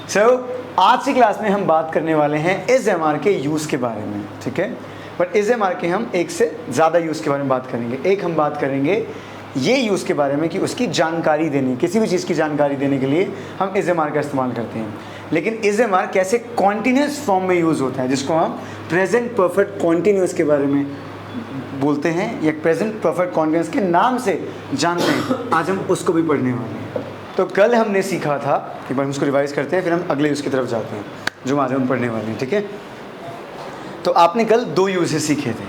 आज की क्लास में हम बात करने वाले हैं इस एमआर के यूज़ के बारे में, ठीक है। बट इस एमआर के हम एक से ज़्यादा यूज़ के बारे में बात करेंगे। एक हम बात करेंगे ये यूज़ के बारे में कि उसकी जानकारी देने, किसी भी चीज़ की जानकारी देने के लिए हम इस एमआर का इस्तेमाल करते हैं। लेकिन इस एमआर कैसे कॉन्टीन्यूस फॉर्म में यूज़ होता है, जिसको हम प्रेजेंट परफेक्ट कॉन्टीन्यूस के बारे में बोलते हैं या प्रेजेंट परफेक्ट कॉन्टीन्यूस के नाम से जानते हैं, आज हम उसको भी पढ़ने वाले हैं। तो कल हमने सीखा था, एक बार हम उसको रिवाइज़ करते हैं, फिर हम अगले यूज़ की तरफ जाते हैं जो आज हम पढ़ने वाले हैं, ठीक है। तो आपने कल दो यूज़ सीखे थे।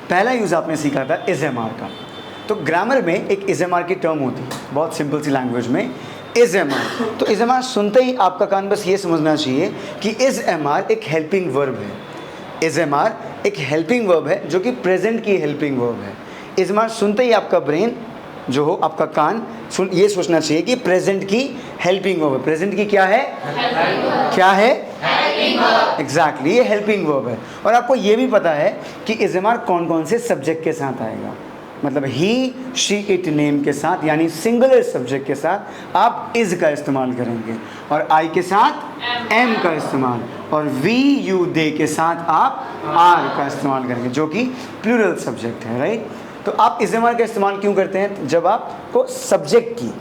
पहला यूज़ आपने सीखा था इस एमआर का। तो ग्रामर में एक इस एमआर की टर्म होती है, बहुत सिंपल सी लैंग्वेज में, इस एमआर। तो इस एमआर सुनते ही आपका कान बस ये समझना चाहिए कि इस एमआर एक हेल्पिंग वर्ब है। इस एमआर एक हेल्पिंग वर्ब है जो कि प्रेजेंट की हेल्पिंग वर्ब है। इस एमआर सुनते ही आपका ब्रेन जो हो, आपका कान ये सोचना चाहिए कि प्रेजेंट की हेल्पिंग वर्ब है। प्रेजेंट की क्या है? क्या है? एग्जैक्टली, ये हेल्पिंग वर्ब है। और आपको ये भी पता है कि इस एमआर कौन कौन से सब्जेक्ट के साथ आएगा। मतलब ही, शी, इट, नेम के साथ, यानी सिंगुलर सब्जेक्ट के साथ आप इज का इस्तेमाल करेंगे, और आई के साथ एम का इस्तेमाल, और वी, यू, दे के साथ आप आर का इस्तेमाल करेंगे, जो कि प्लूरल सब्जेक्ट है, राइट। तो आप इस एमआर का इस्तेमाल क्यों करते हैं? जब आपको सब्जेक्ट की,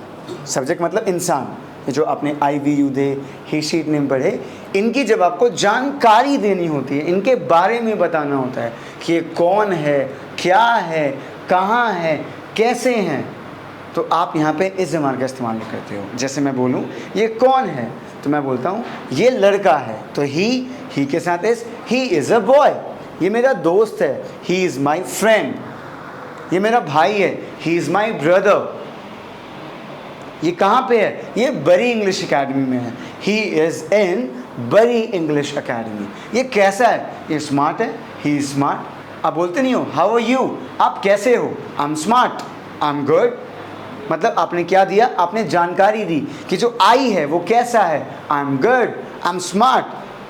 सब्जेक्ट मतलब इंसान, जो आपने I, we, you, they, he, she, it, name पढ़े, इनकी जब आपको जानकारी देनी होती है, इनके बारे में बताना होता है कि ये कौन है, क्या है, कहाँ है, कैसे हैं, तो आप यहाँ पे इस एमआर का इस्तेमाल करते हो। जैसे मैं बोलूँ ये कौन है, तो मैं बोलता हूँ ये लड़का है, तो ही के साथ ही इज़ अ बॉय। ये मेरा दोस्त है, ही इज़ माई फ्रेंड। ये मेरा भाई है, ही इज़ माई ब्रदर। ये कहाँ पे है? ये बरी इंग्लिश एकेडमी में है, ही इज़ इन बरी इंग्लिश एकेडमी। ये कैसा है? ये स्मार्ट है, ही इज़ स्मार्ट। आप बोलते नहीं हो हाउ आर यू, आप कैसे हो? I am smart, I am good. मतलब आपने क्या दिया? आपने जानकारी दी कि जो आई है वो कैसा है। I am good, I am smart,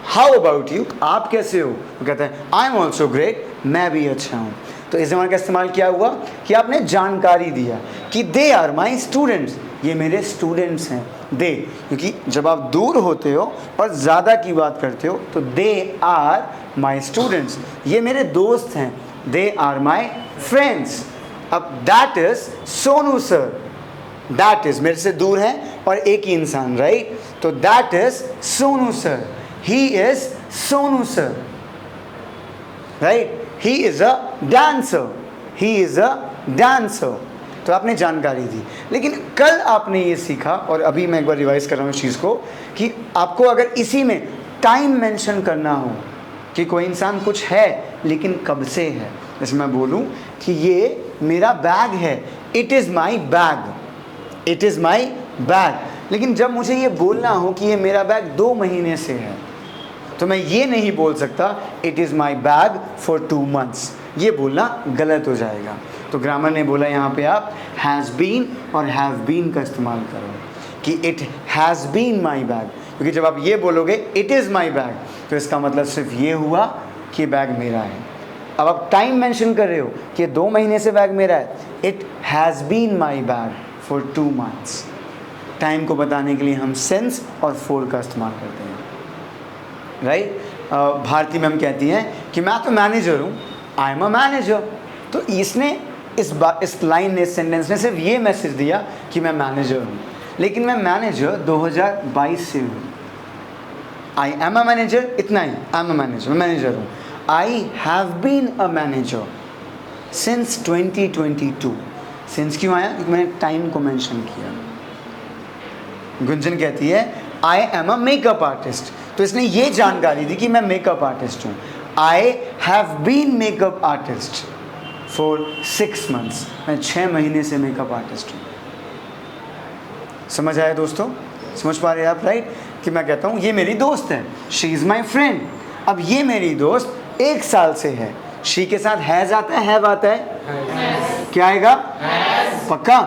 how about you, आप कैसे हो? वो कहता है आई एम ऑल्सो ग्रेट, मैं भी अच्छा हूँ। तो इस एमआर का इस्तेमाल क्या हुआ कि आपने जानकारी दिया कि दे आर माई स्टूडेंट्स, ये मेरे स्टूडेंट्स हैं। दे, क्योंकि जब आप दूर होते हो और ज़्यादा की बात करते हो तो दे आर माई स्टूडेंट्स, ये मेरे दोस्त हैं। They are my friends. अब that is Sonu sir, that is मेरे से दूर है और एक ही इंसान, राइट। तो that is Sonu sir, he is Sonu sir, right. He is a dancer, he is a dancer. तो आपने जानकारी दी। लेकिन कल आपने ये सीखा, और अभी मैं एक बार रिवाइज कर रहा हूँ इस चीज़ को, कि आपको अगर इसी में टाइम मेंशन करना हो कि कोई इंसान कुछ है लेकिन कब से है, जैसे मैं बोलूँ कि ये मेरा बैग है, it is my bag, it is my bag. लेकिन जब मुझे ये बोलना हो कि ये मेरा बैग 2 महीने से है, तो मैं ये नहीं बोल सकता it is my bag for 2 months। ये बोलना गलत हो जाएगा। तो ग्रामर ने बोला यहाँ पे आप हैज़ बीन और हैव बीन का इस्तेमाल करो कि it has been my bag, क्योंकि जब आप ये बोलोगे इट इज़ माई बैग तो इसका मतलब सिर्फ ये हुआ कि बैग मेरा है। अब आप टाइम मेंशन कर रहे हो कि 2 महीने से बैग मेरा है, it has been my bag for 2 months। Time को बताने के लिए हम सिंस और फॉर का इस्तेमाल करते हैं, राइट। भारती मैम कहती हैं कि मैं तो मैनेजर हूँ, आई एम अ मैनेजर। तो इसने इस लाइन ने, इस सेंटेंस ने सिर्फ ये मैसेज दिया कि मैं मैनेजर हूँ, लेकिन मैं मैनेजर 2022 से हूँ। आई एम अ मैनेजर, इतना ही, आई एम अ मैनेजर, मैं मैनेजर हूँ। I have been a manager since 2022। Since क्यों आया? क्योंकि मैंने टाइम को मेंशन किया। गुंजन कहती है आई एम अ मेकअप आर्टिस्ट, तो इसने ये जानकारी दी कि मैं मेकअप आर्टिस्ट हूँ। I have been makeup artist for 6 months, मैं 6 महीने से मेकअप आर्टिस्ट हूँ। समझ आया दोस्तों? समझ पा रहे हैं आप, राइट। कि मैं कहता हूँ ये मेरी दोस्त है, शी इज़ माई फ्रेंड। अब ये मेरी दोस्त 1 साल से है, शी के साथ हैज़ आता है, हैव आता है, क्या आएगा? पक्का?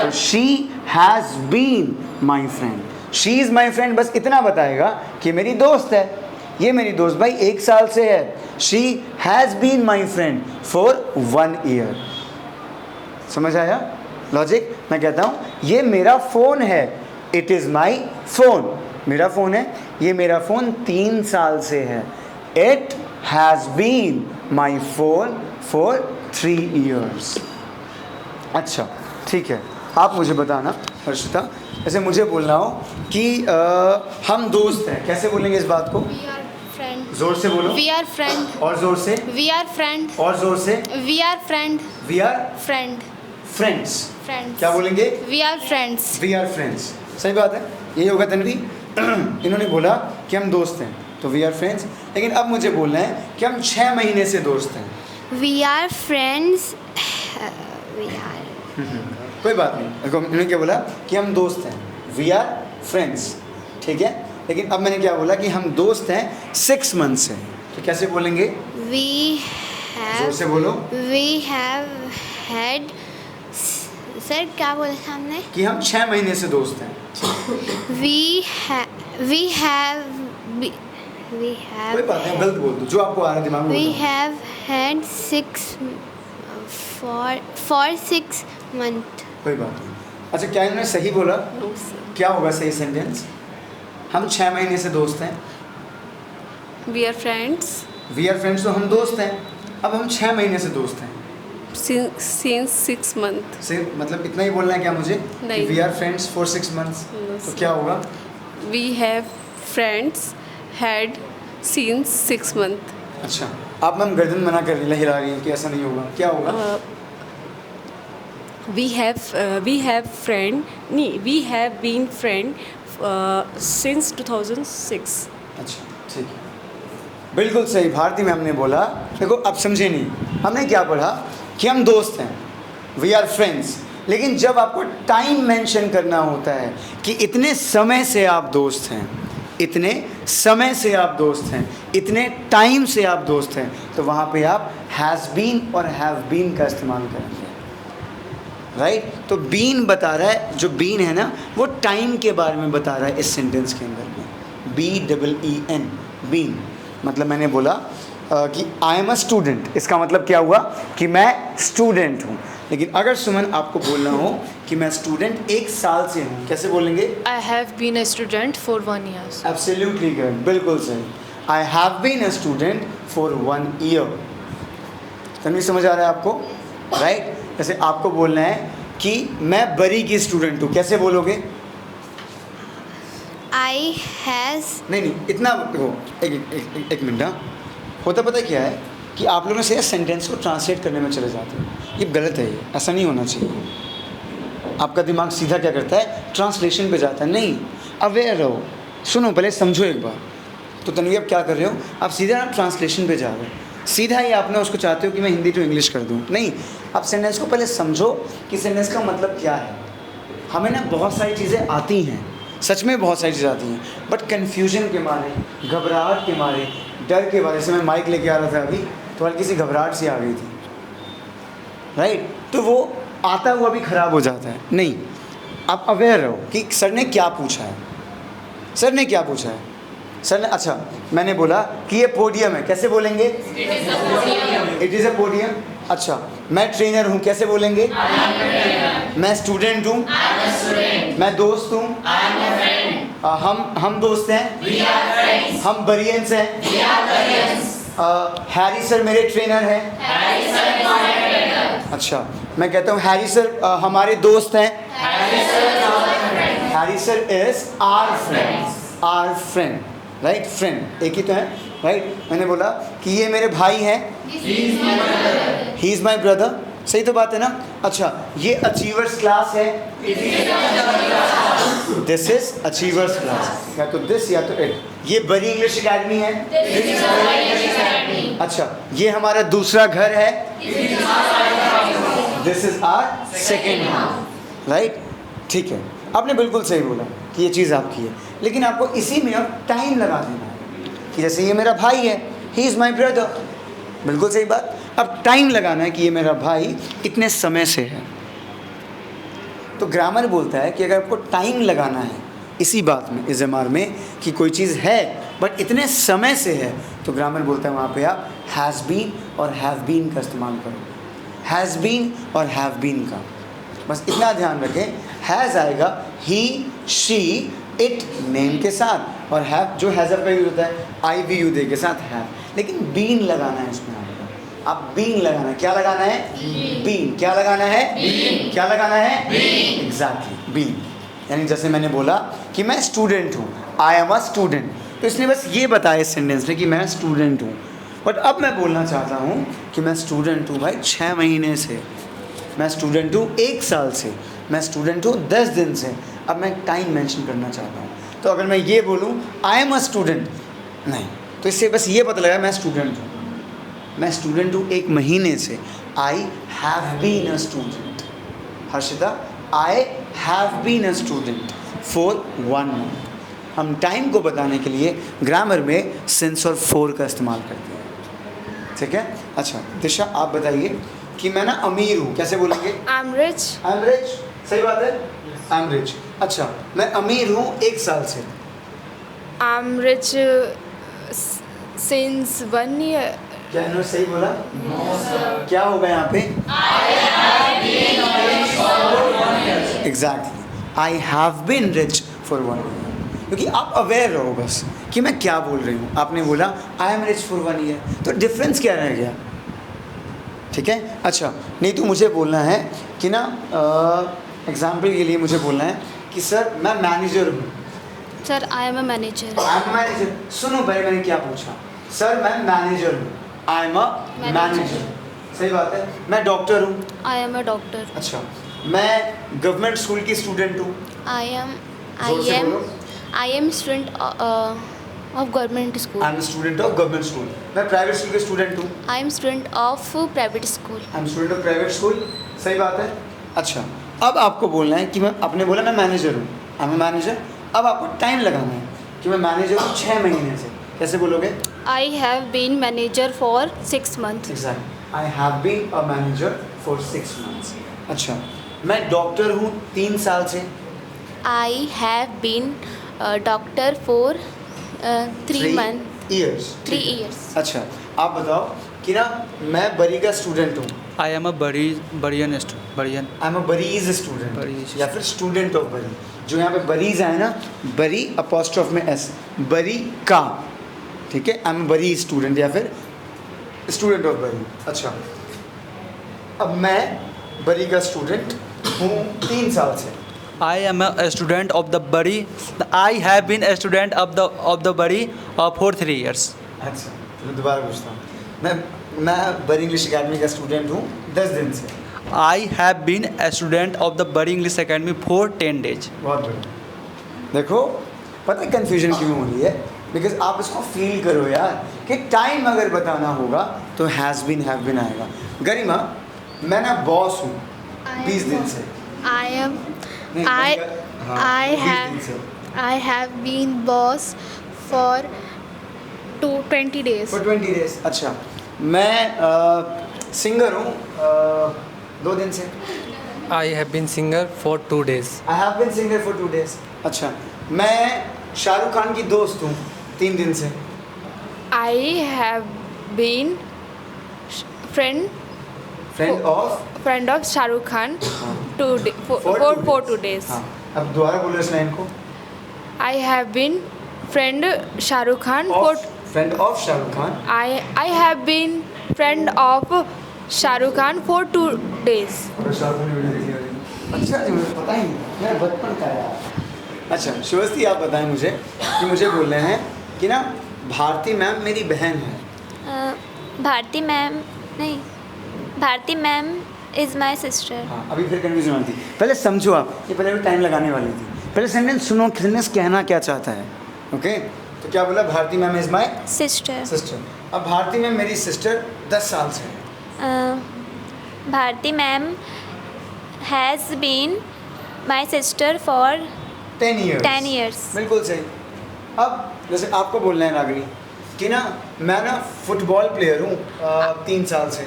तो she has been my friend, she is my friend, बस इतना बताएगा कि मेरी दोस्त है। ये मेरी दोस्त भाई 1 साल से है, she has been my friend for 1 year। समझ आया लॉजिक? मैं कहता हूँ ये मेरा फ़ोन है, इट इज़ माई फ़ोन। मेरा फ़ोन है, ये मेरा फ़ोन 3 साल से है. It has been my phone for 3 years. अच्छा, ठीक है. आप मुझे बताना हर्षिता, जैसे मुझे बोलना हो कि हम दोस्त हैं, कैसे बोलेंगे इस बात को? We are friend. जोर से बोलो. We are friend. और जोर से. We are friend. और जोर से. We are friend. We are Friend. friends. Friends. क्या बोलेंगे? We are friends. We are friends. सही बात है, यही होगा तन्वी. इन्होंने बोला कि हम दोस्त हैं, तो we are friends. लेकिन अब मुझे बोलना है कि हम 6 महीने से दोस्त हैं. We are friends. We are. कोई बात नहीं. देखो इन्होंने क्या बोला कि हम दोस्त हैं, we are friends, ठीक है. लेकिन अब मैंने क्या बोला कि हम दोस्त हैं 6 मंथ से, तो कैसे बोलेंगे? We जोर से have. बोलो. We have had. सर क्या बोला था हमने? कि हम 6 महीने से दोस्त हैं. We have. We have. We कोई have. बात नहीं, गलत बोल दो, जो आपको आ रहा है दिमाग में. We बोल दो. have had 6 for 6 months. कोई बात नहीं. अच्छा, क्या इन्होंने सही बोला? क्या होगा सही सेंटेंस? हम 6 महीने से दोस्त हैं. We are friends we are friends, तो हम दोस्त हैं. अब हम 6 महीने से दोस्त हैं. since 6 months. से मतलब इतना ही बोलना है क्या मुझे? नहीं. We are friends for 6 months. तो क्या होगा? We have friends had since 6 months. अच्छा, आप मैम गर्दन मना कर रही, हिला रही हैं कि ऐसा नहीं होगा. क्या होगा? We have friend. We have been friend since 2006. अच्छा, ठीक है, बिल्कुल सही. भारती मैम ने बोला, देखो अब समझे नहीं, हमने क्या पढ़ा कि हम दोस्त हैं, वी आर फ्रेंड्स. लेकिन जब आपको टाइम मेंशन करना होता है कि इतने समय से आप दोस्त हैं, इतने समय से आप दोस्त हैं, इतने टाइम से आप दोस्त हैं, तो वहाँ पे आप हैज़ बीन और हैव बीन का इस्तेमाल करेंगे. राइट. तो बीन बता रहा है, जो बीन है ना वो टाइम के बारे में बता रहा है इस सेंटेंस के अंदर में. BEEN, been. मतलब मैंने बोला कि आई एम अ स्टूडेंट, इसका मतलब क्या हुआ कि मैं स्टूडेंट हूँ. लेकिन अगर सुमन आपको बोलना हो कि मैं स्टूडेंट 1 साल से हूँ, कैसे बोलेंगे? I have been a student for 1 year. Absolutely correct, बिल्कुल सही. I have been a student for 1 year. Tanvi समझ आ रहा है आपको? राइट. जैसे आपको बोलना है कि मैं बरी की स्टूडेंट हूँ, कैसे बोलोगे? I has. नहीं, इतना देखो, एक मिनट. हाँ, होता पता क्या है कि आप लोगों से सेंटेंस को ट्रांसलेट करने में चले जाते हैं. ये गलत है, ये ऐसा नहीं होना चाहिए. आपका दिमाग सीधा क्या करता है? ट्रांसलेशन पे जाता है. नहीं, अवेयर रहो, सुनो, पहले समझो एक बार. तो तन्वी आप क्या कर रहे हो? आप सीधा ट्रांसलेशन पे जा रहे हो. सीधा ही आपने उसको चाहते हो कि मैं हिंदी टू इंग्लिश कर दूँ. नहीं, आप सेंटेंस को पहले समझो कि सेंटेंस का मतलब क्या है. हमें ना बहुत सारी चीज़ें आती हैं, सच में बहुत सारी चीज़ें आती हैं, बट कन्फ्यूजन के मारे, घबराहट के मारे, डर के मारे. जैसे मैं माइक लेके आ रहा था अभी, तो हल्की सी घबराहट सी आ गई थी. राइट. तो वो आता हुआ भी ख़राब हो जाता है. नहीं, आप अवेयर रहो कि सर ने क्या पूछा है. सर ने क्या पूछा है? सर ने, अच्छा मैंने बोला कि ये पोडियम है, कैसे बोलेंगे? It is a podium. अच्छा, मैं ट्रेनर हूँ, कैसे बोलेंगे? मैं स्टूडेंट हूँ, मैं दोस्त हूँ, हम दोस्त हैं, हम बरियंस हैं, हैरी सर मेरे ट्रेनर हैं. अच्छा, मैं कहता हूँ हैरी सर हमारे दोस्त हैं. Harry sir is our friend. Right, friend एक ही तो है. राइट. मैंने बोला कि ये मेरे भाई हैं, ही इज़ माई ब्रदर. सही तो बात है ना? अच्छा, ये अचीवर्स क्लास है, दिस इज अचीवर्स क्लास. या तो दिस या तो इट. ये बड़ी इंग्लिश एकेडमी है, अच्छा ये हमारा दूसरा घर है, this is our second house. Right. ठीक है, आपने बिल्कुल सही बोला कि ये चीज़ आपकी है. लेकिन आपको इसी में अब टाइम लगा देना है कि जैसे ये मेरा भाई है, ही इज़ माई ब्रदर. बिल्कुल सही बात. अब टाइम लगाना है कि ये मेरा भाई इतने समय से है. तो ग्रामर बोलता है कि अगर आपको टाइम लगाना है इसी बात में, इस एमआर में, कि कोई चीज़ है बट इतने समय से है, तो ग्रामर बोलता है वहाँ पे आप हैज़ बीन और हैव बीन का इस्तेमाल करो. हैज़ बीन और हैव बीन का बस इतना ध्यान रखें. हैज़ आएगा ही, शी, इट नेम के साथ, और हैव जो हैज़ का यूज़ होता है आई वी यू दे के साथ हैव, लेकिन बीन लगाना है इसमें आपको। आप बीन लगाना है, क्या लगाना है? बीन। क्या लगाना है? क्या लगाना है? Exactly, been. यानी जैसे मैंने बोला कि मैं स्टूडेंट हूँ, आई एम अ स्टूडेंट, तो इसने बस ये बताया इस सेंटेंस में कि मैं स्टूडेंट हूँ। बट अब मैं बोलना चाहता हूँ कि मैं स्टूडेंट हूँ भाई 6 महीने से, मैं स्टूडेंट हूँ 1 साल से, मैं स्टूडेंट हूँ 10 दिन से। अब मैं टाइम मेंशन करना चाहता हूँ, तो अगर मैं ये बोलूँ आई एम अ स्टूडेंट, नहीं, तो इससे बस ये पता लगा मैं स्टूडेंट हूँ, मैं स्टूडेंट हूँ 1 महीने से। I have been a student. Harshita, I have been a student for 1 month. हम टाइम को बताने के लिए ग्रामर में सिंस और फॉर का इस्तेमाल करते हैं, ठीक है। अच्छा दिशा, आप बताइए कि मैं ना अमीर हूँ, कैसे बोलेंगे? I'm rich. I am rich, सही बात है, आई एम रिच। अच्छा, मैं अमीर हूँ 1 साल से, I'm rich since 1 year. क्या इन्होंने सही बोला? क्या होगा यहाँ पे? Exactly, I have been rich for 1 year. क्योंकि आप अवेयर रहो बस कि मैं क्या बोल रही हूँ। आपने बोला I am rich for 1 year, तो डिफरेंस क्या रह गया? ठीक है। अच्छा, नहीं तो मुझे बोलना है कि ना एग्जाम्पल के लिए मुझे बोलना है कि सर मैं मैनेजर हूँ। Sir, I am a manager. I am manager. सुनो भाई, मैंने क्या पूछा? सर मैं मैनेजर हूँ, आई एम अ मैनेजर, सही बात है। मैं डॉक्टर हूँ। I am a doctor. अच्छा, मैं गवर्नमेंट स्कूल की स्टूडेंट हूँ। जोर से बोलो। I am student of government school. I am student of government school. मैं प्राइवेट स्कूल के स्टूडेंट हूँ। I am student of private school. I am student of private school, सही बात है। अच्छा, अब आपको बोलना है कि मैं, आपने बोला मैं मैनेजर हूँ, आई एम मैनेजर। अब आपको टाइम लगाना है कि मैं मैनेजर हूँ 6 महीने से, कैसे बोलोगे? I have been manager for 6 months. Exact, I have been a manager for 6 months. अच्छा, मैं डॉक्टर हूँ 3 साल से। I have been a doctor for 3 months. 3 years. अच्छा, आप बताओ कि ना मैं बरी का स्टूडेंट हूँ। I am a Barian student. I am a बरीज स्टूडेंट, बरीज। या फिर स्टूडेंट ऑफ बरी। जो यहाँ पे बरीज आए ना, बरी अपॉस्ट्रोफ में एस, बरी का, ठीक है। आई एम बरी स्टूडेंट या फिर स्टूडेंट ऑफ बरी। अच्छा, अब मैं बरी का स्टूडेंट हूँ 3 साल से। I am a student of the Bari. I have been a student of the Bari for 3 years. अच्छा, मैं दोबारा पूछता हूँ। मैं बरी इंग्लिश अकेडमी का स्टूडेंट हूँ 10 दिन से। I have been a student of the Bari English Academy for 10 days. बहुत बढ़िया। देखो, पता है कन्फ्यूजन क्यों हो रही है? बिकॉज आप इसको फील करो यार कि टाइम अगर बताना होगा तो हैज़ बीन हैव बीन आएगा। गरिमा, मैं ना बॉस हूँ 20 दिन से। I am. नहीं, I हाँ, I 20 have दिन से। I have been boss for 20 days. For 20 days। अच्छा, मैं सिंगर हूँ 2 दिन से। I have been singer for 2 days. I have been singer for 2 days। अच्छा, मैं शाहरुख खान की दोस्त हूँ 3 दिन से। I have been friend friend of Shah Rukh Khan हाँ। 2 day, for 2 days. हाँ, अब दोबारा बोलो इस लाइन को। I have been friend Shah Rukh Khan for friend of Shahrukh Khan. I have been friend of Shah Rukh Khan for 2 days. और शाहरुख खान की video देखी होगी। अच्छा जी, मुझे पता ही नहीं, मेरा बचपन का यार। अच्छा शिवस्ती, आप बताएं मुझे कि मुझे बोल रहे हैं कि ना भारती मैम मेरी बहन है। भारती मैम नहीं, Bharti ma'am is my sister. हाँ, अभी फिर कन्फ्यूजन आती। पहले समझो आप, ये पहले भी टाइम लगाने वाली थी। पहले सेंटेंस सुनो, सेंटेंस कहना क्या चाहता है। ओके, तो क्या बोला? Bharti ma'am is my sister. Sister. अब भारती मैम मेरी सिस्टर 10 साल से। Bharti ma'am has been my sister for 10 years। 10 years. बिल्कुल सही। अब जैसे आपको बोलना है रागिनी कि ना मैं ना फुटबॉल प्लेयर हूँ 3 साल से।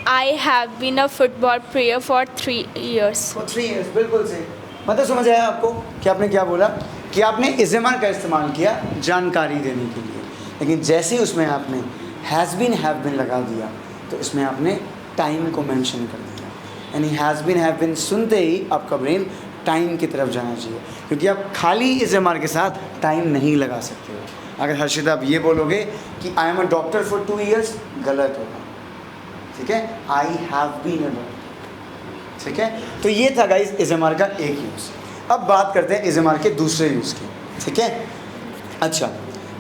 I have been a football player for 3 years. For 3 years, बिल्कुल सही। मतलब समझ आया आपको कि आपने क्या बोला कि आपने इज़ेमर का इस्तेमाल किया जानकारी देने के लिए, लेकिन जैसे ही उसमें आपने हैज़ बीन हैव बीन लगा दिया तो इसमें आपने टाइम को मेंशन कर दिया। यानी हैज़ बीन हैव बीन सुनते ही आपका ब्रेन टाइम की तरफ जाना चाहिए, क्योंकि आप खाली इस एम आर के साथ टाइम नहीं लगा सकते हो। अगर हर्षिता आप ये बोलोगे कि I am a doctor for 2 years, गलत होगा, ठीक है। I have been a doctor, ठीक है। तो ये था गाइस इस एम आर का एक यूज़। अब बात करते हैं इस एम आर के दूसरे यूज़ की, ठीक है। अच्छा,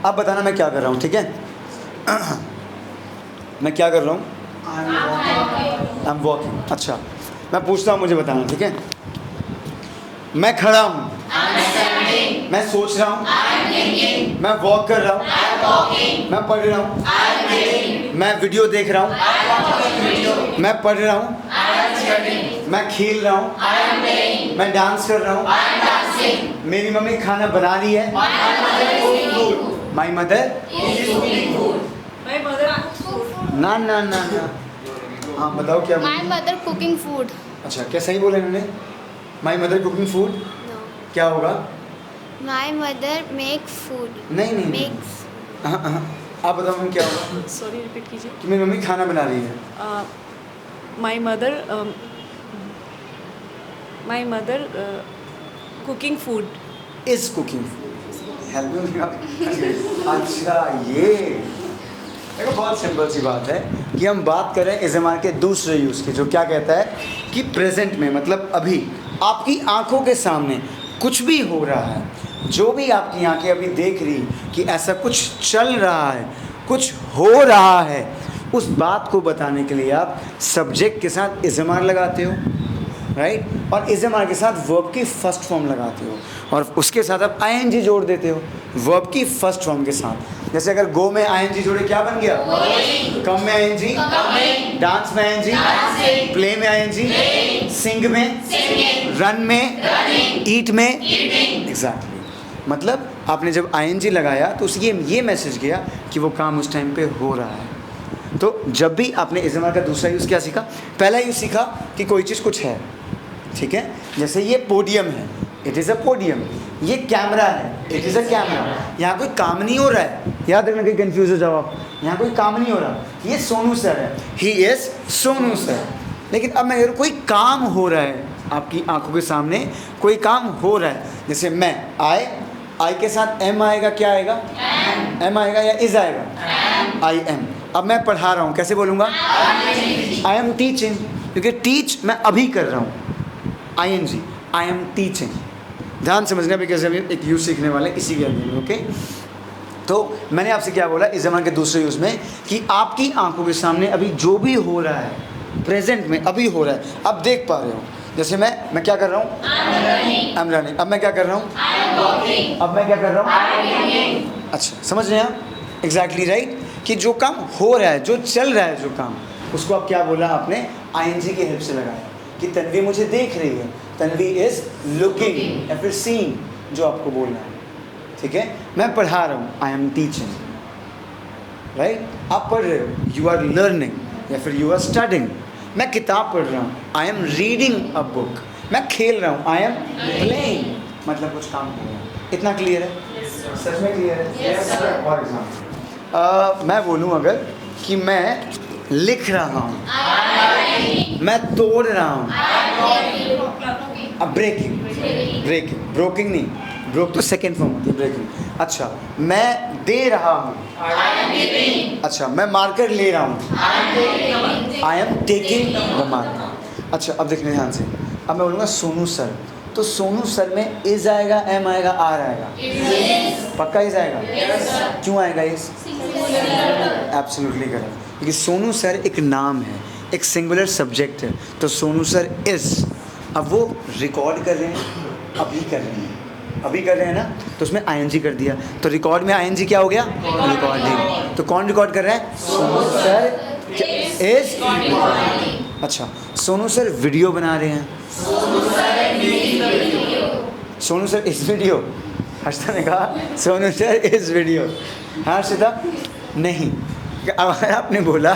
अब बताना मैं क्या कर रहा हूँ, ठीक है। मैं क्या कर रहा हूँ? I am walking. अच्छा, मैं पूछता हूँ, मुझे बताना, ठीक है। मैं खड़ा हूँ, मैं सोच रहा हूँ, मैं वॉक कर रहा हूँ, मैं पढ़ रहा हूँ, मैं वीडियो देख रहा हूँ, मैं पढ़ रहा हूँ, मैं खेल रहा हूँ, मैं डांस कर रहा हूँ, मेरी मम्मी खाना बना रही है, माई मदर, ना ना ना ना, हाँ बताओ क्या माई मदर कुकिंग फूड। अच्छा, क्या सही बोले इन्होंने? माई मदर कुकिंग फूड, क्या होगा? My mother make food. नहीं नहीं, नहीं। मेक्स। हाँ, आप बताओ मैम क्या होगा? सॉरी, रिपीट कीजिए। कि मेरी मम्मी खाना बना रही है। My mother cooking food. Is cooking food. Help me. अच्छा, ये देखो बहुत सिंपल सी बात है कि हम बात कर रहे हैं इस एम आर के दूसरे यूज़ की, जो क्या कहता है कि प्रेजेंट में, मतलब अभी आपकी आंखों के सामने कुछ भी हो रहा है, जो भी आपकी आंखें अभी देख रही कि ऐसा कुछ चल रहा है, कुछ हो रहा है, उस बात को बताने के लिए आप सब्जेक्ट के साथ इज एम आर लगाते हो, राइट। और इज एम आर के साथ वर्ब की फर्स्ट फॉर्म लगाते हो, और उसके साथ आप आई एन जी जोड़ देते हो वर्ब की फर्स्ट फॉर्म के साथ। जैसे अगर गो में आई एन जी जोड़े क्या बन गया? कम में आई एन जी, डांस में आई एन जी, प्ले में आई एन जी, सिंग में, रन में, ईट में, एग्जैक्टली। मतलब आपने जब आई एन जी लगाया तो उसकी ये मैसेज गया कि वो काम उस टाइम पे हो रहा है। तो जब भी आपने इस एम आर का दूसरा यूज़ क्या सीखा? पहला यूज़ सीखा कि कोई चीज़ कुछ है, ठीक है। जैसे ये पोडियम है, इट इज़ अ पोडियम। ये कैमरा है, इट इज़ अ कैमरा। यहाँ कोई काम नहीं हो रहा है, याद रखना, कहीं कंफ्यूज हो जाओ आप, यहाँ कोई काम नहीं हो रहा। ये सोनू सर है, ही इज़ सोनू सर। लेकिन अब मैं कह रहा हूँ कोई काम हो रहा है, आपकी आंखों के सामने कोई काम हो रहा है। जैसे मैं, आई के साथ एम आएगा, क्या आएगा? एम आएगा या इज आएगा? I am. अब मैं पढ़ा रहा हूँ, कैसे बोलूँगा? आई एम टीचिंग, क्योंकि टीच मैं अभी कर रहा हूँ, I N G, I am teaching. ध्यान समझना, बिकॉज हम एक यूज़ सीखने वाले इसी के अंदर, ओके। तो मैंने आपसे क्या बोला इस ज़माने के दूसरे यूज़ में, कि आपकी आंखों के सामने अभी जो भी हो रहा है, प्रेजेंट में अभी हो रहा है, अब देख पा रहे हो। जैसे मैं क्या कर रहा हूँ? I am running. अब मैं क्या कर रहा हूँ? अब मैं क्या कर रहा हूँ? अच्छा, समझ रहे हैं आप? एग्जैक्टली राइट, कि जो काम हो रहा है, जो चल रहा है, जो काम, उसको आप क्या बोला? आपने आई एन जी की हेल्प से लगाया कि तन्वी मुझे देख रही है, तन्वी इज लुकिंग, या फिर सीइंग, जो आपको बोलना है, ठीक है। मैं पढ़ा रहा हूँ, आई एम टीचिंग, राइट। आप पढ़ रहे हो, यू आर लर्निंग, या फिर यू आर स्टडिंग। मैं किताब पढ़ रहा हूँ, I am reading a book. मैं खेल रहा हूँ, आई एम प्लेइंग, मतलब कुछ काम हो रहा है। इतना क्लियर है? सच में क्लियर है? फॉर एग्जाम्पल मैं बोलूँ अगर कि मैं लिख रहा हूँ, मैं तोड़ रहा हूँ, अब ब्रेकिंग, ब्रोकिंग नहीं, ब्रोक तो सेकेंड फॉर्म होती है, ब्रेकिंग। अच्छा, मैं दे रहा हूँ, अच्छा, मैं मार्कर ले रहा हूँ, I am taking the marker. अच्छा, अब देखने ध्यान से, अब मैं बोलूँगा सोनू सर, तो सोनू सर में इज आएगा, एम आएगा, आर आएगा? पक्का इज आएगा? क्यों आएगा इज? एब्सोल्युटली करेक्ट, क्योंकि सोनू सर एक नाम है, एक सिंगुलर सब्जेक्ट है, तो सोनू सर इज। अब वो रिकॉर्ड कर रहे हैं, अभी कर रहे हैं, अभी कर रहे हैं ना, तो उसमें आईएनजी कर दिया, तो रिकॉर्ड में आईएनजी क्या हो गया? रिकॉर्डिंग। तो कौन रिकॉर्ड कर रहा है? Sonu sir is. अच्छा, सोनू सर वीडियो बना रहे हैं, Sonu sir is video. Harshita ने कहा सोनू सर इज वीडियो। हाँ हर्षिता? नहीं, अब अगर आपने बोला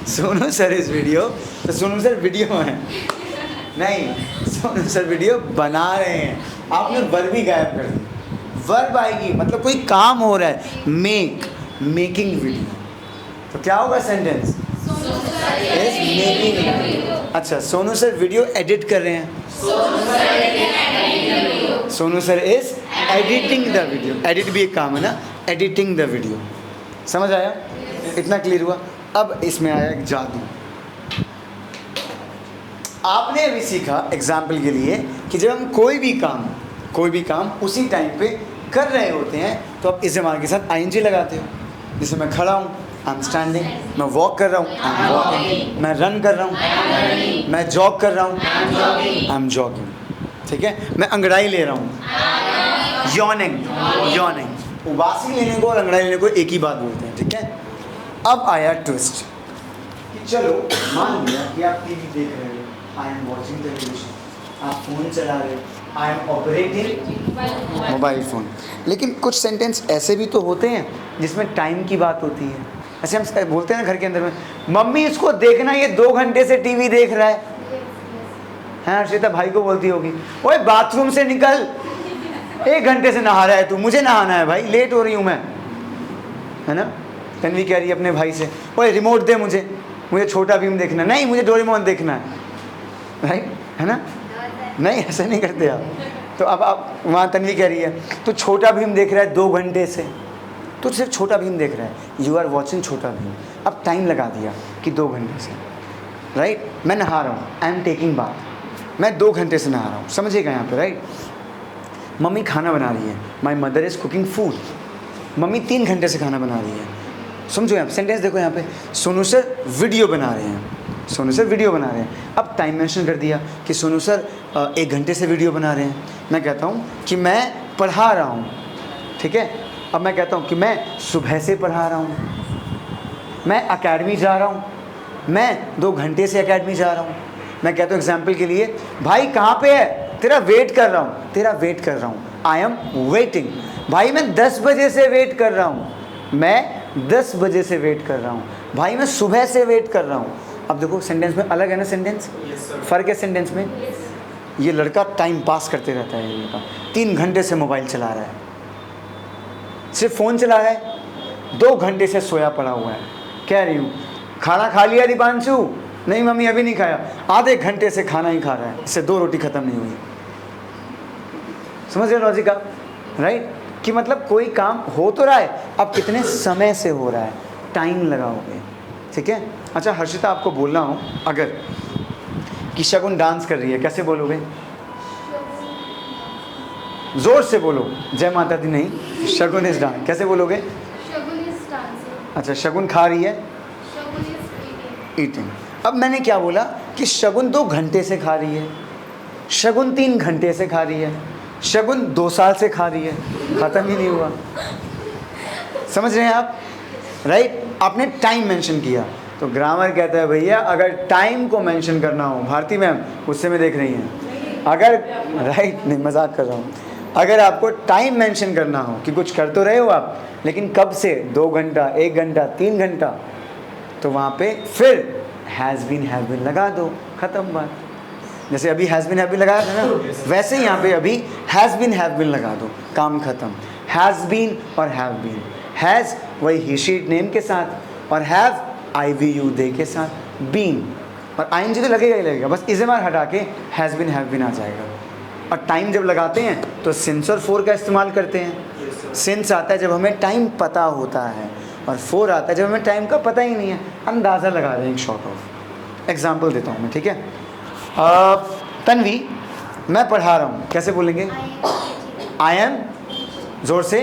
सोनू सर इज वीडियो, तो सोनू सर वीडियो है नहीं, सोनू सर वीडियो बना रहे हैं। आपने वर्ब भी गायब कर दी, वर्ब आएगी, मतलब कोई काम हो रहा है, मेकिंग वीडियो, तो क्या होगा सेंटेंस? Is making. अच्छा, सोनू सर वीडियो एडिट कर रहे हैं, Sonu sir is editing the video. Edit भी एक काम है ना, एडिटिंग द वीडियो। समझ आया? इतना क्लियर हुआ? अब इसमें आया एक जादू। आपने अभी सीखा एग्जाम्पल के लिए कि जब हम कोई भी काम उसी टाइम पे कर रहे होते हैं तो आप इस जमाने के साथ आईएनजी लगाते हो। जैसे मैं खड़ा हूँ, आई एम स्टैंडिंग, मैं वॉक कर रहा हूँ, आई एम वॉकिंग, मैं रन कर रहा हूँ, मैं जॉग कर रहा हूँ, आई एम जॉगिंग। ठीक है, मैं अंगड़ाई ले रहा हूँ, यॉनिंग। उबासी लेने को और अंगड़ाई लेने को एक ही बात बोलते हैं। ठीक है, अब आया ट्विस्ट कि चलो मान लिया कि आप टीवी देख रहे हो, आई एम वॉचिंग टेलीविजन, आप फ़ोन चला रहे हो, I am operating mobile phone. लेकिन कुछ सेंटेंस ऐसे भी तो होते हैं जिसमें टाइम की बात होती है। ऐसे हम बोलते हैं ना घर के अंदर में, मम्मी इसको देखना, ये 2 घंटे से टीवी देख रहा है। हाँ, हर्षिता भाई को बोलती होगी, ओए बाथरूम से निकल, 1 घंटे से नहा रहा है तू, मुझे नहाना है भाई, लेट हो रही हूँ मैं, है ना। तन्वी कह रही है अपने भाई से, ओए रिमोट दे मुझे छोटा भीम देखना है। नहीं, मुझे डोरेमोन देखना है, राइट, है ना। नहीं, ऐसे नहीं करते आप। तो अब आप वहाँ तन्वी कह रही है तो छोटा भीम देख रहा है 2 घंटे से, तो सिर्फ छोटा भीम देख रहा है, यू आर वॉचिंग छोटा भीम। अब टाइम लगा दिया कि 2 घंटे से, राइट। मैं नहा रहा हूँ, आई एम टेकिंग बाथ, मैं 2 घंटे से नहा रहा हूँ, समझिएगा यहाँ पे, राइट। मम्मी खाना बना रही है, my mother is cooking food, mummy 3 घंटे से खाना बना रही है। समझो यहाँ सेंटेंस देखो, यहाँ पे सोनू सर वीडियो बना रहे हैं, सोनू सर वीडियो बना रहे हैं। अब टाइम मेंशन कर दिया कि सोनू सर 1 घंटे से वीडियो बना रहे हैं। मैं कहता हूँ कि मैं पढ़ा रहा हूँ, ठीक है। अब मैं कहता हूँ कि मैं सुबह से पढ़ा रहा हूँ, मैं अकेडमी जा रहा हूँ, मैं 2 घंटे से अकेडमी जा रहा हूँ। मैं कहता हूँ एग्जाम्पल के लिए, भाई कहाँ पे है, तेरा वेट कर रहा हूँ, तेरा वेट कर रहा हूँ, आई एम वेटिंग। भाई मैं 10 बजे से वेट कर रहा हूँ, मैं 10 बजे से वेट कर रहा हूँ। भाई मैं सुबह से वेट कर रहा हूँ। अब देखो सेंटेंस में अलग है ना, सेंटेंस फ़र्क है सेंटेंस में। ये लड़का टाइम पास करते रहता है, ये लड़का 3 घंटे से मोबाइल चला रहा है, सिर्फ फ़ोन चला रहा है, 2 घंटे से सोया पड़ा हुआ है। कह रही हूँ खाना खा लिया दीपांशु? नहीं मम्मी अभी नहीं खाया। आधे घंटे से खाना ही खा रहा है, इससे 2 रोटी ख़त्म नहीं हुई। समझ रहे लॉजिक आप, राइट। कि मतलब कोई काम हो तो रहा है, अब कितने समय से हो रहा है, टाइम लगाओगे, ठीक है। अच्छा हर्षिता, आपको बोलना हो अगर कि शगुन डांस कर रही है, कैसे बोलोगे? जोर से बोलो, जय माता दी नहीं, शगुन इज डांस, कैसे बोलोगे? शगुन इज डांसिंग। अच्छा, शगुन खा रही है, शगुन इज ईटिंग। अब मैंने क्या बोला कि शगुन 2 घंटे से खा रही है, शगुन 3 घंटे से खा रही है, शगुन 2 साल से खा रही है, ख़त्म ही नहीं हुआ। समझ रहे हैं आप, राइट। आपने टाइम मेंशन किया तो ग्रामर कहता है भैया अगर टाइम को मेंशन करना हो, भारती मैम गुस्से में देख रही हैं, अगर राइट नहीं मजाक कर रहा हूँ, अगर आपको टाइम मेंशन करना हो कि कुछ कर तो रहे हो आप, लेकिन कब से, 2 घंटा, 1 घंटा, 3 घंटा, तो वहाँ पे फिर हैज़ बीन लगा दो, ख़त्म बात। जैसे अभी हैज़ बीन लगाया था ना, वैसे ही यहाँ पे अभी हैज़ बीन लगा दो, काम ख़त्म। हैज़ बीन और हैव बीन, हैज़ वही ही शीट नेम के साथ और हैव IVU दे के साथ, बीन और ING तो लगेगा ही लगेगा, बस इज़ेमार हटा के हैज़ बीन आ जाएगा। और टाइम जब लगाते हैं तो सिंस और फोर का इस्तेमाल करते हैं। सिंस आता है जब हमें टाइम पता होता है, और फोर आता है जब हमें टाइम का पता ही नहीं है, अंदाज़ा लगा रहे हैं एक शॉर्ट ऑफ। एग्जाम्पल देता हूँ मैं, ठीक है। तन्वी मैं पढ़ा रहा हूँ, कैसे बोलेंगे? आई एम, जोर से,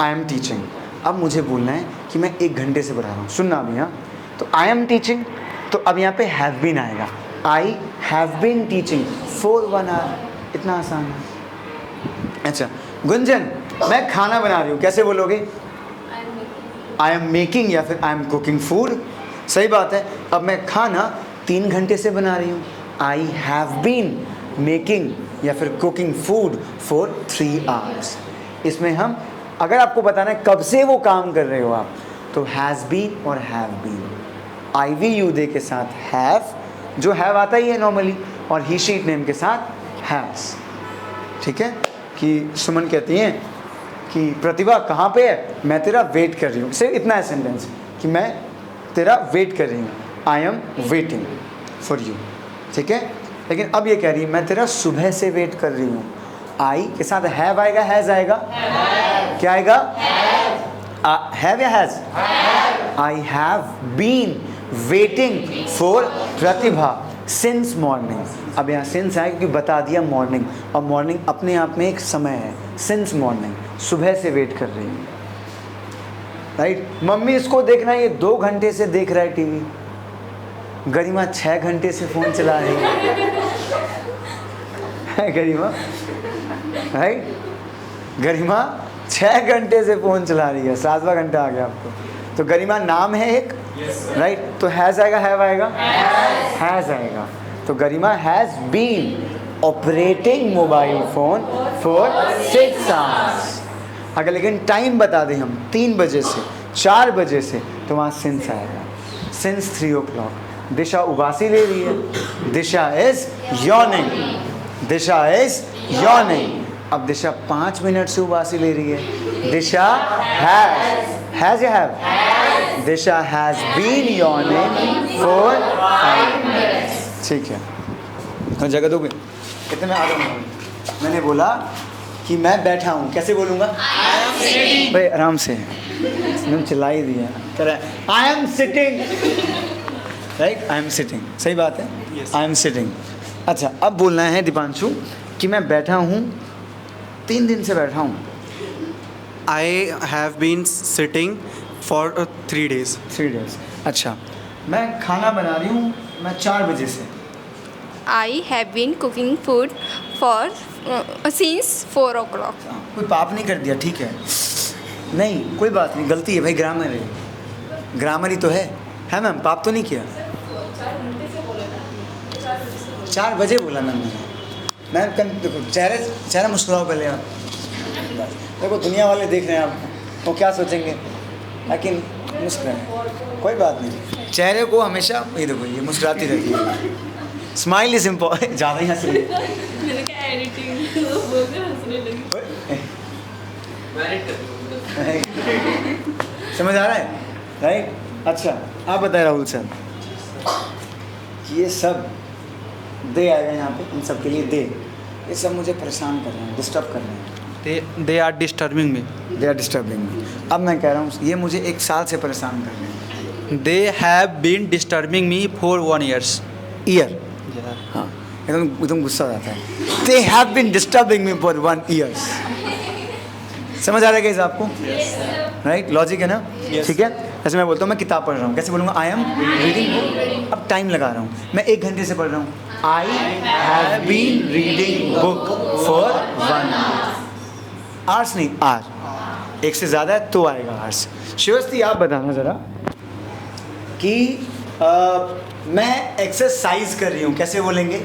आई एम टीचिंग। अब मुझे बोलना है कि मैं 1 घंटे से पढ़ा रहा हूँ, सुनना अभी। हाँ, तो आई एम टीचिंग, तो अब यहाँ पे हैव बीन आएगा, I have been teaching for 1 hour, इतना आसान है। अच्छा गुंजन, मैं खाना बना रही हूँ, कैसे बोलोगे? आई एम मेकिंग या फिर आई एम कुकिंग फूड, सही बात है। अब मैं खाना 3 घंटे से बना रही हूँ, आई हैव बीन मेकिंग या फिर कुकिंग फूड फॉर 3 आवर्स। इसमें हम, अगर आपको बताना है कब से वो काम कर रहे हो आप, तो हैज़ बीन और हैव बीन, IVU दे के साथ हैव, जो हैव आता ही है नॉर्मली, और ही शीट नेम के साथ हैज़, ठीक है। कि सुमन कहती हैं कि प्रतिभा कहाँ पे है, मैं तेरा वेट कर रही हूँ, सिर्फ इतना है सेंटेंस कि मैं तेरा वेट कर रही हूँ, I am waiting for you, ठीक है। लेकिन अब ये कह रही है मैं तेरा सुबह से वेट कर रही हूँ, आई के साथ हैव आएगा, हैज आएगा, क्या आएगा? हैव या has? I have been waiting for Pratibha since morning. अब यहाँ सिंस आए क्योंकि बता दिया मॉर्निंग, और मॉर्निंग अपने आप में एक समय है। सिंस मॉर्निंग, सुबह से वेट कर रही है, राइट। मम्मी इसको देखना है, ये 2 घंटे से देख रहा है टीवी। गरिमा 6 घंटे से फ़ोन चला रही है गरिमा, राइट। गरिमा 6 घंटे से फ़ोन चला रही है, 7वां घंटा आ गया आपको। तो गरिमा नाम है एक, राइट। तो हैज़ आएगा, हैव आएगा, हैज़ आएगा। तो Garima has been operating mobile phone for 6 hours. अगर लेकिन टाइम बता दें हम 3 बजे से 4 बजे से, तो वहाँ सिंस आएगा, सिंस 3 o'clock। दिशा उबासी ले रही है, Disha is yawning, Disha is yawning. अब दिशा 5 मिनट से उबासी ले रही है, दिशा हैज़ या have? Disha has been yawning for 5 minutes. ठीक है, तो जगह दोगे? कितने में आ गया? मैंने बोला कि मैं बैठा हूँ, कैसे बोलूँगा? भाई आराम से, मैंने चिल्ला ही दिया। कह रहा है I am sitting, right, I am sitting, सही बात है, आई एम सिटिंग। अच्छा, अब बोलना है दीपांशु कि मैं बैठा हूँ, 3 दिन से बैठा हूँ। I have been sitting for 3 days. 3 days। अच्छा, मैं खाना बना रही हूँ, मैं 4 बजे से। I have been cooking food for since 4 o'clock. कोई पाप नहीं कर दिया, ठीक है, नहीं कोई बात नहीं, गलती है भाई, ग्रामर है, ग्रामर ही तो है मैम, पाप तो नहीं किया। 4 बजे बोला मैम मैम। देखो चेहरा मुस्कुराओ पहले आप, देखो दुनिया वाले देख रहे हैं आपको, तो क्या सोचेंगे, लेकिन मुस्कुराएं, कोई बात नहीं। चेहरे को हमेशा, ये देखो ये मुस्कुराती रहती है, स्माइल इज इम्पोर्टेंट। ज़्यादा ही हंस रही मैंने कहा एडिटिंग बोलकर हंसने लगी। समझ आ रहा है, राइट। अच्छा, आप बताएं राहुल सर, ये सब दे आएगा यहाँ पे, इन सब के लिए दे, ये सब मुझे परेशान कर रहे हैं, डिस्टर्ब कर रहे हैं। They are disturbing me. They are disturbing me. अब मैं कह रहा हूँ ये मुझे 1 साल से परेशान कर रहे हैं। They have been disturbing me for 1 year. Year, हाँ, एकदम गुस्सा आ जाता है। They have been disturbing me for 1 year। समझ आ रहा है कैसे आपको? राइट, लॉजिक है ना? ठीक है। ऐसे मैं बोलता हूँ मैं किताब पढ़ रहा हूँ, कैसे बोलूँगा? I am reading. अब टाइम लगा रहा हूँ, मैं 1 घंटे से पढ़ रहा हूँ। I have been reading book for 1 hour। Hours नहीं, आर, 1 से ज़्यादा है तो आएगा आर्स। शिवस्ती आप बताना ज़रा कि मैं एक्सरसाइज कर रही हूँ, कैसे बोलेंगे?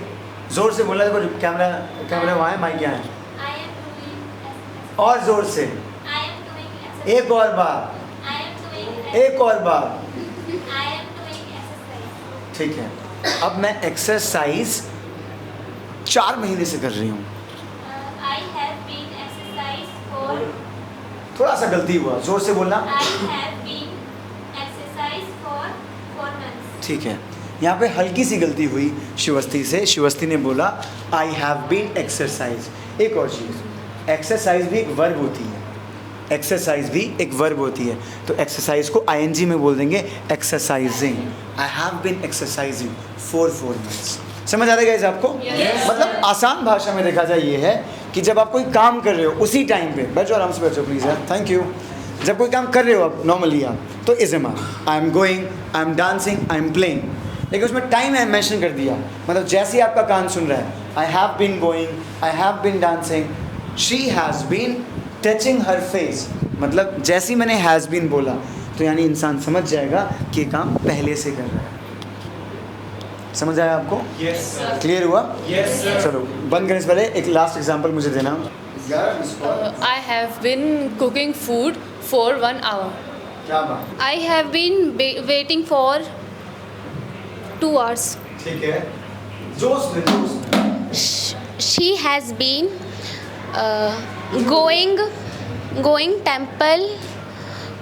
ज़ोर से बोलना, देखो कैमरा वहाँ है, माइक यहाँ है, और ज़ोर से, एक और बार, एक और बार, ठीक है। अब मैं एक्सरसाइज 4 महीने से कर रही हूँ। थोड़ा सा गलती हुआ, जोर से बोलना। ठीक है, यहाँ पे हल्की सी गलती हुई शिवस्ती से। शिवस्ती ने बोला आई हैव बीन एक्सरसाइज। एक और चीज़, एक्सरसाइज भी एक वर्ब होती है, एक्सरसाइज भी एक वर्ब होती है, तो एक्सरसाइज को आईएनजी में बोल देंगे exercising. I have been exercising for 4 months। समझ आ रहा है गाइस आपको? मतलब आसान भाषा में देखा जाए ये है कि जब आप कोई काम कर रहे हो उसी टाइम पे, बैठो आराम से बैठो प्लीज़ यार, थैंक यू। जब कोई काम कर रहे हो आप नॉर्मली आप, तो is am I am going, I am dancing, I am playing, लेकिन उसमें टाइम है मेंशन कर दिया। मतलब जैसे ही आपका कान सुन रहा है, I have been going, I have been dancing, she has been touching her face, मतलब जैसे ही मैंने हैज़ बीन बोला तो यानी इंसान समझ जाएगा कि ये काम पहले से कर रहा है। समझ आया आपको? Yes, sir. क्लियर हुआ? Yes, sir. चलो बंद करने से पहले एक लास्ट एग्जांपल मुझे देना। I have been cooking food for 1 hour. क्या बात, I have been waiting for 2 hours. ठीक है, जोश में, जोश में। She has been going temple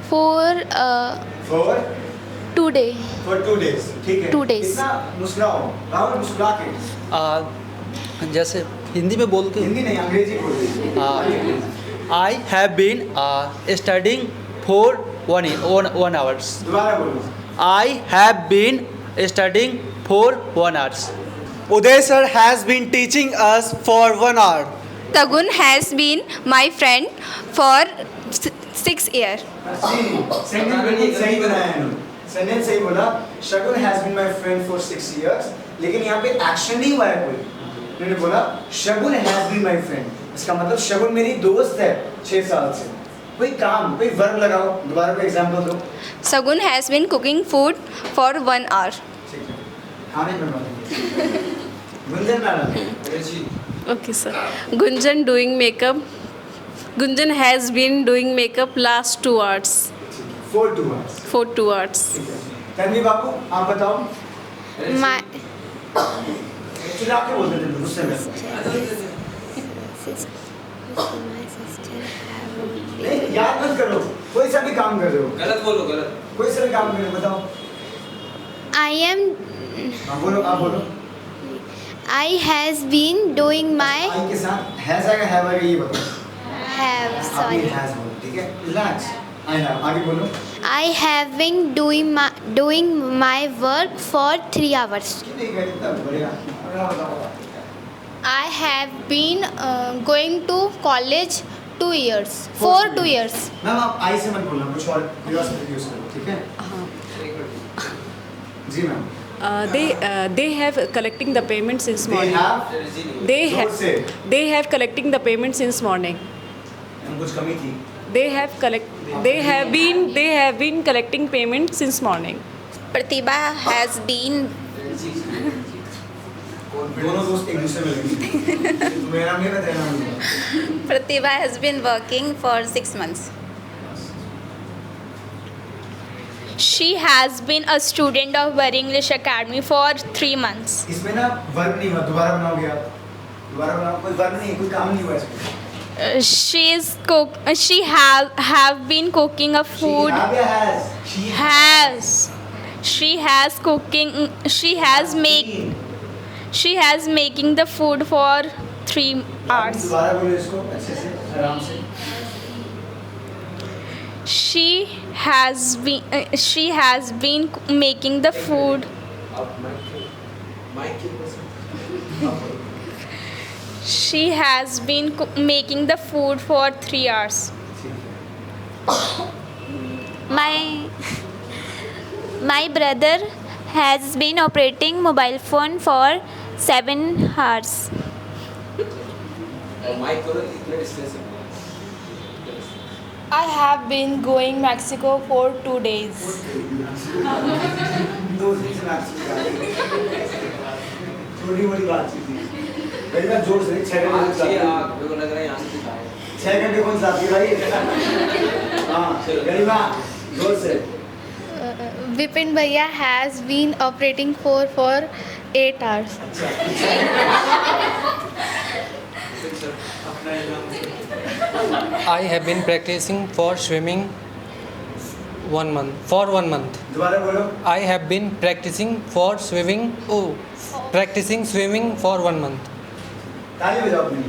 for For 2 days. for 2 days, ठीक है। 2 days. कितना मुस्कुराओ, राहुल मुस्कुरा के। जैसे हिंदी में बोल के हिंदी नहीं, अंग्रेजी बोल रही है। I have been studying for 1 hours. दोबारा बोलो। I have been studying for 1 hours. Uday sir has been teaching us for 1 hour. Tagun has been my friend for 6 years. Sentence बिल्कुल सही बनाया है इन्होंने। सेंटेंस सही बोला। Shagun has been my friend for 6 years, लेकिन यहाँ पे एक्शन नहीं हुआ है कोई। इन्होंने बोला Shagun has been my friend, इसका मतलब शगुन मेरी दोस्त है 6 साल से। कोई काम, कोई वर्ब लगाओ। दोबारा कोई एग्जांपल दो। Sagun has been cooking food for 1 hour. ठीक है, खाने में बात। Gunjan madam. Okay, sir. Gunjan doing makeup. Gunjan has been doing makeup last 2 hours. 4 2 hours। For 2 hours. ठीक है, तन्वी बाबू आप बताओ। My एक्चुअली आप क्या बोलते थे गुस्से में? my sister have नहीं, याद मत करो, कोई सा भी काम कर रहे हो। गलत बोलो, गलत। कोई सा भी काम कर रहे हो, बताओ। I am हाँ बोलो, आप बोलो। I has been doing my आई के साथ हैज आएगा, हैव आएगा, ये बताओ। have आपने sorry हैज बोलो, ठीक है? रिलैक्स। आई हैव, आगे बोलो। I have been doing my work for 3 hours. कितने गए, कितना बढ़िया। अगला बताओ। I have been going to college 2 years. For 2 years. Ma'am आप आई से मत बोलना, कुछ और क्यूरियोसिटी यूज करो, ठीक है? जी ma'am. They have collecting the payment since They morning. have They जोर से। they have collecting the payment since morning. Ma'am कुछ कमी थी। They have been collecting payment since morning. Pratibha has been दोनों दोस्त एक दूसरे में लगे। तू मेरा नाम नहीं, मैं तेरा नाम लूँगा। Pratibha has been working for 6 months. She has been a student of Bury English Academy for 3 months. इसमें ना वर्ब नहीं हुआ, दोबारा बनाओगे आप। दोबारा बनाओ, कोई वर्ब नहीं है, कोई काम नहीं हुआ इसमें। She have been cooking a food. She have या has? She Has. She has cooking. She has making the food for 3 hours. दोबारा बोलो इसको अच्छे से, आराम से। She has been making the food. She has been making the food for 3 hours. My brother has been operating mobile phone for 7 hours. Mic करो, इतने distance से। I have been going Mexico for 2 days. दो दिन से छोटी मोटी बात थी। मेरी बात जोर से 6 घंटे आज ये मेरे को लग रहा है यहाँ से दिखाए। 6 घंटे कौन सा आती है भाई? हाँ, गरिमा जोर से। Vipin Bhaiya has been operating for 8 hours. I have been practicing for swimming 1 month. For 1 month. दोबारा बोलो। I have been practicing swimming for 1 month. ताली बजाओ अपनी।